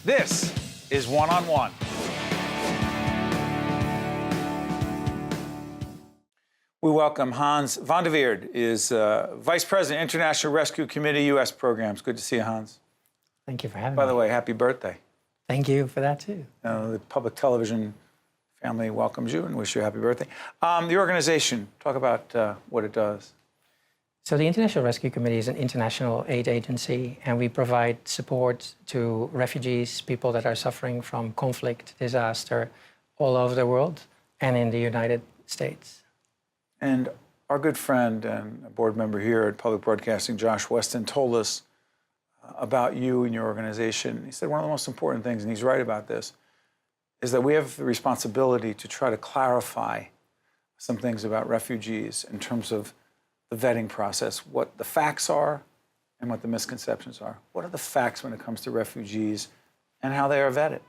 This is One on One. We welcome Hans Van de Weerd, is Vice President, International Rescue Committee, U.S. Programs. Good to see you, Hans. Thank you for having me. By the way, happy birthday. Thank you for that, too. The public television family welcomes you and wish you a happy birthday. The organization, talk about what it does. So the International Rescue Committee is an international aid agency, and we provide support to refugees, people that are suffering from conflict, disaster, all over the world and in the United States. And our good friend and a board member here at Public Broadcasting, Josh Weston, told us about you and your organization. He said one of the most important things, and he's right about this, is that we have the responsibility to try to clarify some things about refugees in terms of the vetting process, what the facts are and what the misconceptions are. What are the facts when it comes to refugees and how they are vetted?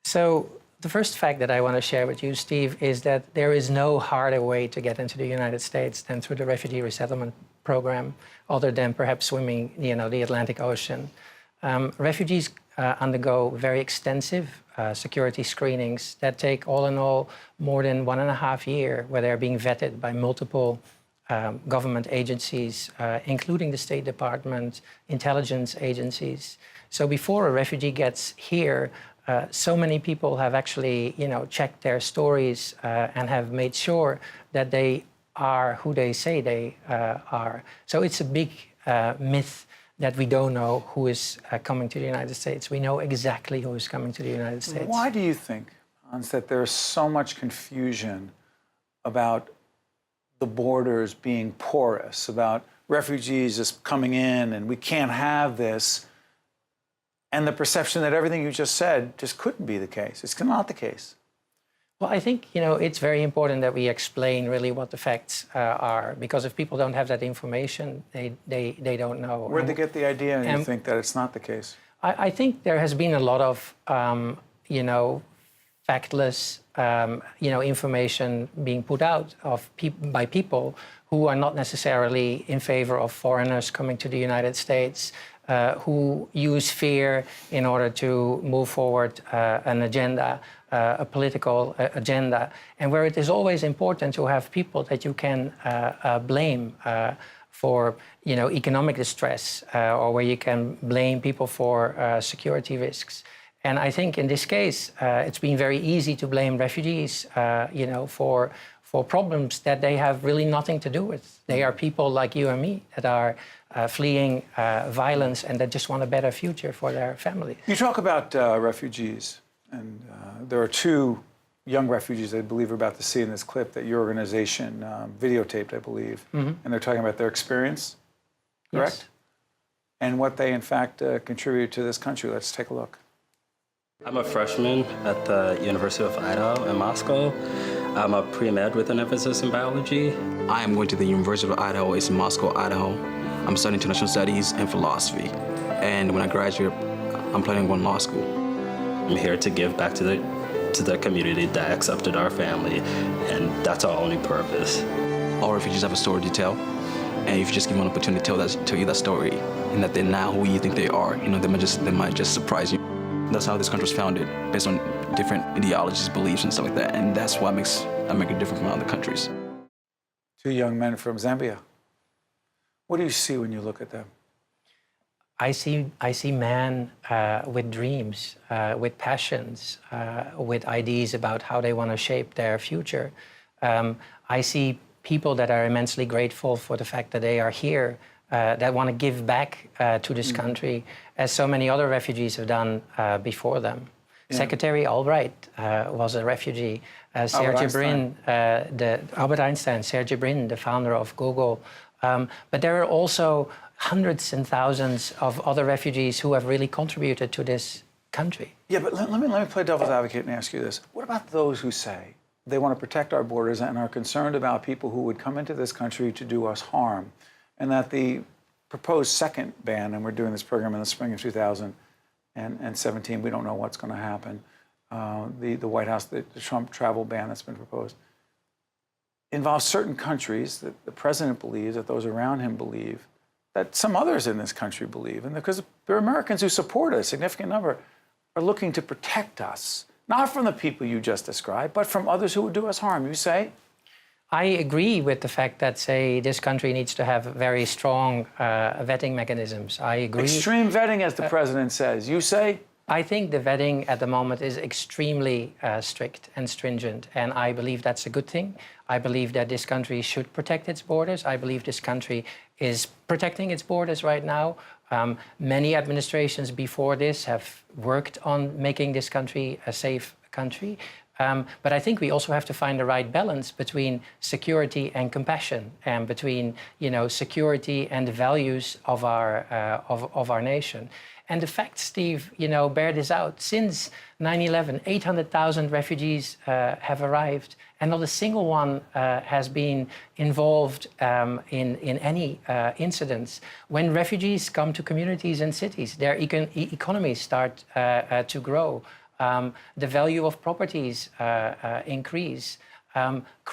So the first fact that I want to share with you, Steve, is that there is no harder way to get into the United States than through the refugee resettlement program, other than perhaps swimming, the Atlantic Ocean. Refugees undergo very extensive security screenings that take, all in all, more than 1.5 years, where they're being vetted by multiple government agencies, including the State Department, intelligence agencies. So before a refugee gets here, so many people have actually, checked their stories and have made sure that they are who they say they are. So it's a big myth that we don't know who is coming to the United States. We know exactly who is coming to the United States. Why do you think, Hans, that there's so much confusion about the borders being porous, about refugees just coming in and we can't have this, and the perception that everything you just said just couldn't be the case? It's not the case. Well, I think, it's very important that we explain really what the facts are, because if people don't have that information, they don't know. Where'd they get the idea, and you think that it's not the case? I think there has been a lot of, factless, information being put out by people who are not necessarily in favor of foreigners coming to the United States, who use fear in order to move forward an agenda, a political agenda, and where it is always important to have people that you can blame for, economic distress, or where you can blame people for security risks. And I think in this case, it's been very easy to blame refugees, for problems that they have really nothing to do with. They are people like you and me that are fleeing violence and that just want a better future for their families. You talk about refugees, and there are two young refugees I believe we're about to see in this clip that your organization videotaped, I believe, and they're talking about their experience, correct? Yes. And what they, in fact, contribute to this country. Let's take a look. I'm a freshman at the University of Idaho in Moscow. I'm a pre-med with an emphasis in biology. I am going to the University of Idaho. It's in Moscow, Idaho. I'm studying international studies and philosophy. And when I graduate, I'm planning on going to law school. I'm here to give back to the community that accepted our family, and that's our only purpose. All refugees have a story to tell, and if you just give them an opportunity to tell you that story, and that they're not who you think they are, they might just surprise you. That's how this country was founded, based on different ideologies, beliefs, and stuff like that. And that's what makes America different from other countries. Two young men from Zambia. What do you see when you look at them? I see men with dreams, with passions, with ideas about how they want to shape their future. I see people that are immensely grateful for the fact that they are here, that want to give back to this country, as so many other refugees have done before them. Yeah. Secretary Albright was a refugee. Sergey Brin, Albert Einstein, Sergey Brin, the founder of Google. But there are also hundreds and thousands of other refugees who have really contributed to this country. Yeah, but let me play devil's advocate and ask you this. What about those who say they want to protect our borders and are concerned about people who would come into this country to do us harm, and that the proposed second ban, and we're doing this program in the spring of 2017, we don't know what's going to happen, the White House, the Trump travel ban that's been proposed, involves certain countries that the president believes, that those around him believe, that some others in this country believe, and because there are Americans who support a significant number, are looking to protect us, not from the people you just described, but from others who would do us harm. You say? I agree with the fact that, say, this country needs to have very strong vetting mechanisms. I agree. Extreme vetting, as the president says. You say? I think the vetting at the moment is extremely strict and stringent, and I believe that's a good thing. I believe that this country should protect its borders. I believe this country is protecting its borders right now. Many administrations before this have worked on making this country a safe country. But I think we also have to find the right balance between security and compassion, and between, security and the values of our nation. And the fact, Steve, bear this out. Since 9/11, 800,000 refugees have arrived, and not a single one has been involved in any incidents. When refugees come to communities and cities, their economies start to grow. The value of properties increase.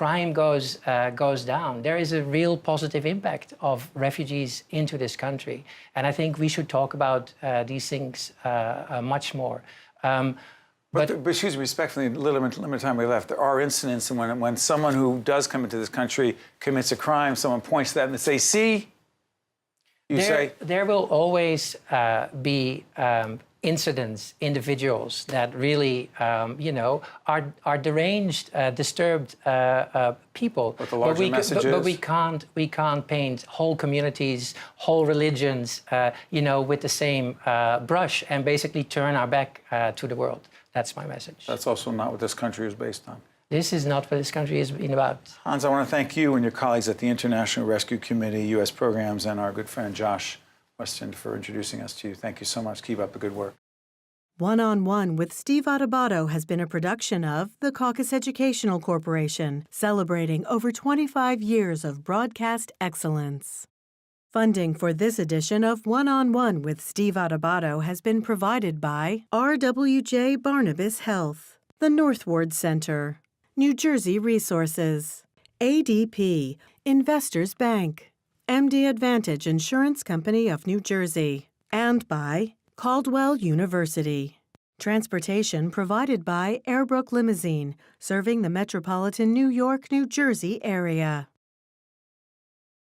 Crime goes down. There is a real positive impact of refugees into this country. And I think we should talk about these things much more. But excuse me, respectfully, limited time we left. There are incidents when someone who does come into this country commits a crime, someone points to that and they say, see? There will always be incidents, individuals that really, are deranged, disturbed people. But the larger message is? But we can't paint whole communities, whole religions, with the same brush and basically turn our back to the world. That's my message. That's also not what this country is based on. This is not what this country has been about. Hans, I want to thank you and your colleagues at the International Rescue Committee, U.S. Programs, and our good friend Josh Weston for introducing us to you. Thank you so much. Keep up the good work. One-on-One with Steve Adubato has been a production of the Caucus Educational Corporation, celebrating over 25 years of broadcast excellence. Funding for this edition of One-on-One with Steve Adubato has been provided by RWJ Barnabas Health, the Northward Center, New Jersey Resources, ADP, Investors Bank, MD Advantage Insurance Company of New Jersey, and by Caldwell University. Transportation provided by Airbrook Limousine, serving the metropolitan New York, New Jersey area.